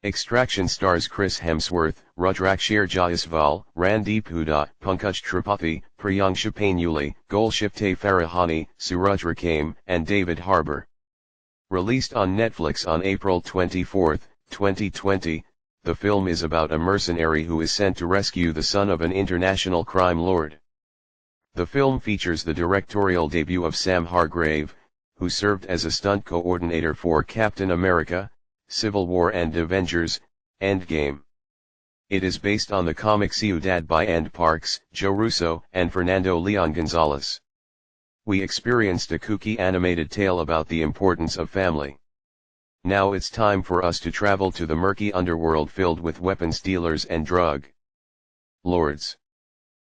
Extraction stars Chris Hemsworth, Rudrakshir Jaiswal, Randeep Hooda, Pankaj Tripathi, Priyangshu Panuli, Golshifteh Farahani, Suraj Rakame, and David Harbour. Released on Netflix on April 24, 2020, the film is about a mercenary who is sent to rescue the son of an international crime lord. The film features the directorial debut of Sam Hargrave, who served as a stunt coordinator for Captain America, Civil War and Avengers, Endgame. It is based on the comic Ciudad by Andy Parks, Joe Russo, and Fernando Leon Gonzalez. We experienced a kooky animated tale about the importance of family. Now it's time for us to travel to the murky underworld filled with weapons dealers and drug lords.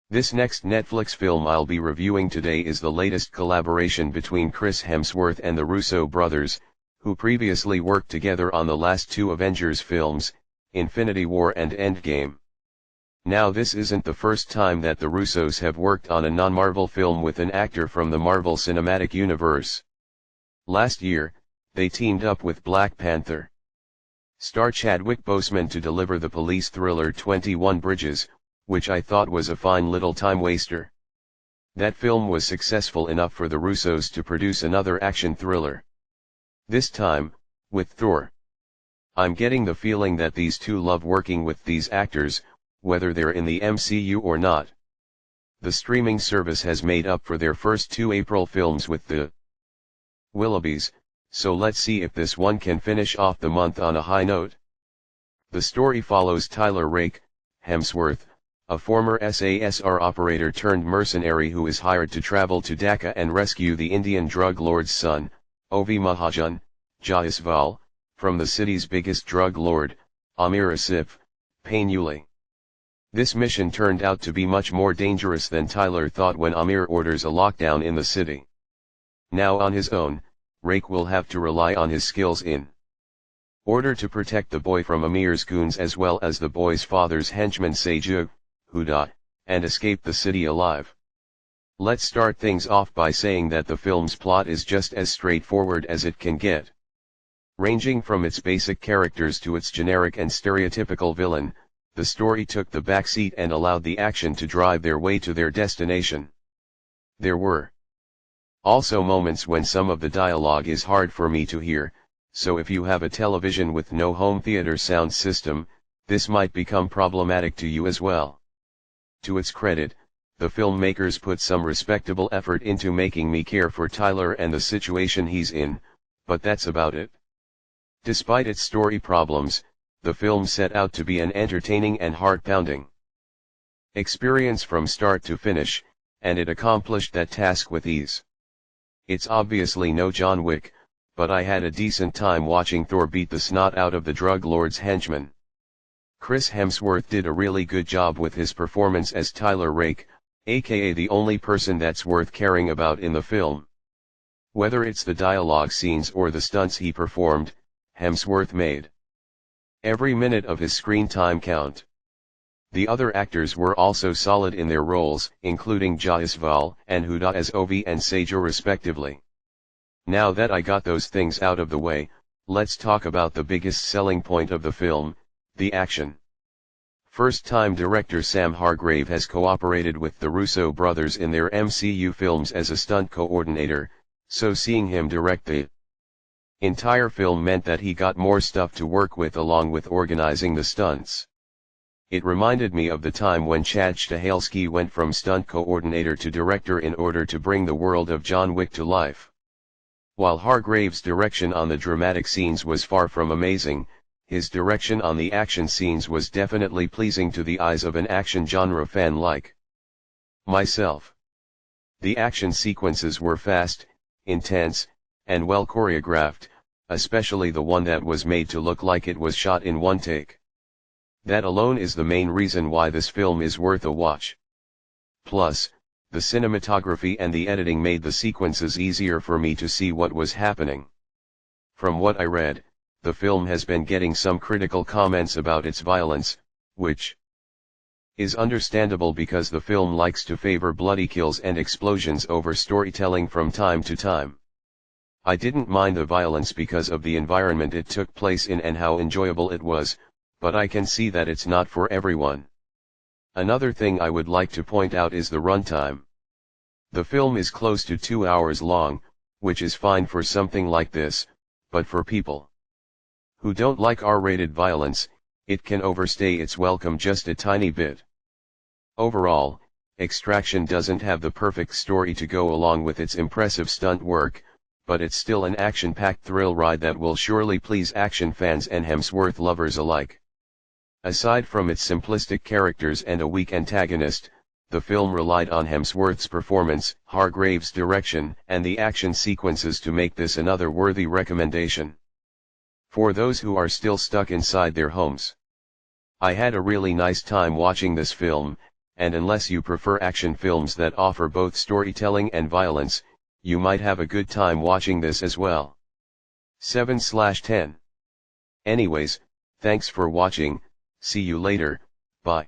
This next Netflix film I'll be reviewing today is the latest collaboration between Chris Hemsworth and the Russo brothers, who previously worked together on the last two Avengers films, Infinity War and Endgame. Now this isn't the first time that the Russos have worked on a non-Marvel film with an actor from the Marvel Cinematic Universe. Last year, they teamed up with Black Panther star Chadwick Boseman to deliver the police thriller 21 Bridges, which I thought was a fine little time waster. That film was successful enough for the Russos to produce another action thriller. This time, with Thor. I'm getting the feeling that these two love working with these actors, whether they're in the MCU or not. The streaming service has made up for their first two April films with the Willoughbys, so let's see if this one can finish off the month on a high note. The story follows Tyler Rake, Hemsworth, a former SASR operator turned mercenary who is hired to travel to Dhaka and rescue the Indian drug lord's son, Ovi Mahajan, Jaiswal, from the city's biggest drug lord, Amir Asif, Panuli. This mission turned out to be much more dangerous than Tyler thought when Amir orders a lockdown in the city. Now on his own, Rake will have to rely on his skills in order to protect the boy from Amir's goons as well as the boy's father's henchman Seju, Huda, and escape the city alive. Let's start things off by saying that the film's plot is just as straightforward as it can get. Ranging from its basic characters to its generic and stereotypical villain, the story took the backseat and allowed the action to drive their way to their destination. There were also moments when some of the dialogue is hard for me to hear, so if you have a television with no home theater sound system, this might become problematic to you as well. To its credit, the filmmakers put some respectable effort into making me care for Tyler and the situation he's in, but that's about it. Despite its story problems, the film set out to be an entertaining and heart-pounding experience from start to finish, and it accomplished that task with ease. It's obviously no John Wick, but I had a decent time watching Thor beat the snot out of the drug lord's henchmen. Chris Hemsworth did a really good job with his performance as Tyler Rake, aka the only person that's worth caring about in the film. Whether it's the dialogue scenes or the stunts he performed, Hemsworth made every minute of his screen time count. The other actors were also solid in their roles, including Jaiswal and Huda as Ovi and Sejo respectively. Now that I got those things out of the way, let's talk about the biggest selling point of the film, the action. First-time director Sam Hargrave has cooperated with the Russo brothers in their MCU films as a stunt coordinator, so seeing him direct the entire film meant that he got more stuff to work with along with organizing the stunts. It reminded me of the time when Chad Stahelski went from stunt coordinator to director in order to bring the world of John Wick to life. While Hargrave's direction on the dramatic scenes was far from amazing, his direction on the action scenes was definitely pleasing to the eyes of an action genre fan like myself. The action sequences were fast, intense, and well choreographed, especially the one that was made to look like it was shot in one take. That alone is the main reason why this film is worth a watch. Plus, the cinematography and the editing made the sequences easier for me to see what was happening. From what I read, the film has been getting some critical comments about its violence, which is understandable because the film likes to favor bloody kills and explosions over storytelling from time to time. I didn't mind the violence because of the environment it took place in and how enjoyable it was, but I can see that it's not for everyone. Another thing I would like to point out is the runtime. The film is close to 2 hours long, which is fine for something like this, but for people who don't like R-rated violence, it can overstay its welcome just a tiny bit. Overall, Extraction doesn't have the perfect story to go along with its impressive stunt work, but it's still an action-packed thrill ride that will surely please action fans and Hemsworth lovers alike. Aside from its simplistic characters and a weak antagonist, the film relied on Hemsworth's performance, Hargrave's direction, and the action sequences to make this another worthy recommendation for those who are still stuck inside their homes. I had a really nice time watching this film, and unless you prefer action films that offer both storytelling and violence, you might have a good time watching this as well. 7/10. Anyways, thanks for watching, see you later, bye.